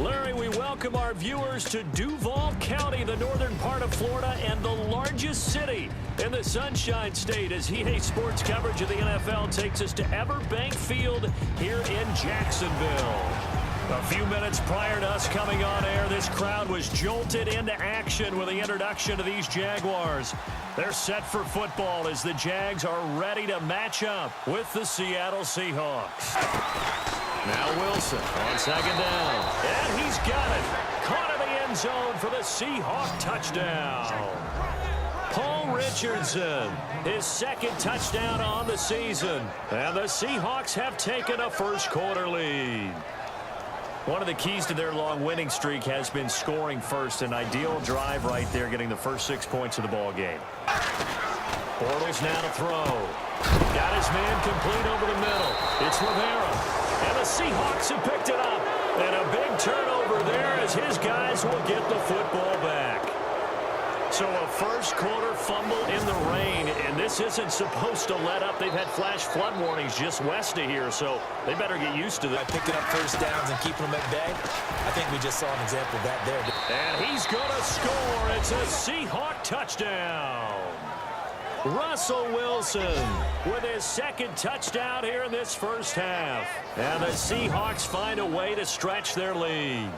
Larry, we welcome our viewers to Duval County, the northern part of Florida, and the largest city in the Sunshine State as EA Sports coverage of the NFL takes us to Everbank Field here in Jacksonville. A few minutes prior to us coming on air, this crowd was jolted into action with the introduction of these Jaguars. They're set for football as the Jags are ready to match up with the Seattle Seahawks. Now Wilson on second down. And he's got it. Caught in the end zone for the Seahawk touchdown. Paul Richardson, his second touchdown on the season. And the Seahawks have taken a first quarter lead. One of the keys to their long winning streak has been scoring first. An ideal drive right there, getting the first 6 points of the ball game. Bortles now to throw. Got his man complete over the middle. It's Rivera. And the Seahawks have picked it up. And a big turnover there as his guys will get the football back. So a first quarter fumble in the rain, and this isn't supposed to let up. They've had flash flood warnings just west of here, so they better get used to that. Picking up first downs and keeping them at bay. I think we just saw an example of that there. And he's going to score. It's a Seahawk touchdown. Russell Wilson with his second touchdown here in this first half. And the Seahawks find a way to stretch their lead.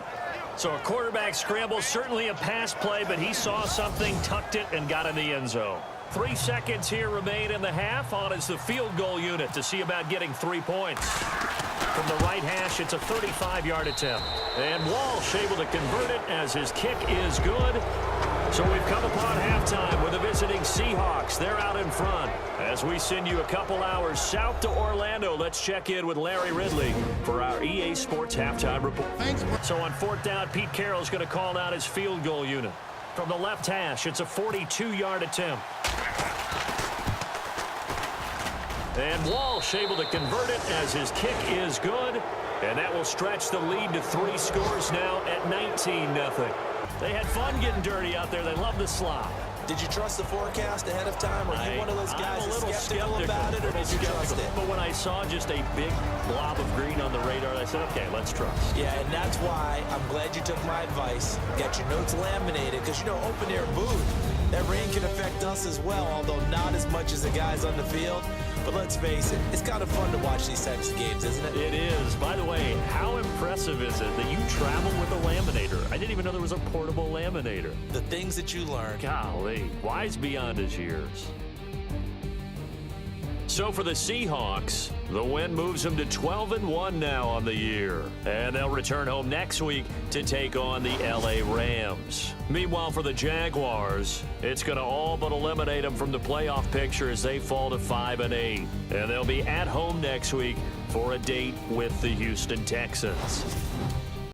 So a quarterback scramble, certainly a pass play, but he saw something, tucked it, and got in the end zone. 3 seconds here remain in the half. On is the field goal unit to see about getting 3 points. From the right hash, it's a 35-yard attempt. And Walsh able to convert it as his kick is good. So we've come upon halftime with the visiting Seahawks. They're out in front. As we send you a couple hours south to Orlando, let's check in with Larry Ridley for our EA Sports halftime report. Thanks. So on fourth down, Pete Carroll's going to call out his field goal unit. From the left hash, it's a 42-yard attempt. And Walsh able to convert it as his kick is good. And that will stretch the lead to 3 scores now at 19-0. They had fun getting dirty out there. They love the slop. Did you trust the forecast ahead of time? Or are you one of those guys that's skeptical about it, or did you trust it? But when I saw just a big blob of green on the radar, I said, okay, let's trust. Yeah, and that's why I'm glad you took my advice. Got your notes laminated, because, you know, open-air booth, that rain can affect us as well, although not as much as the guys on the field. But let's face it, it's kind of fun to watch these types of games, isn't it? It is. By the way, how impressive is it that you travel with a laminator? I didn't even know there was a portable laminator. The things that you learn. Golly, wise beyond his years. So for the Seahawks, the win moves them to 12-1 now on the year. And they'll return home next week to take on the LA Rams. Meanwhile, for the Jaguars, it's going to all but eliminate them from the playoff picture as they fall to 5-8. And they'll be at home next week for a date with the Houston Texans.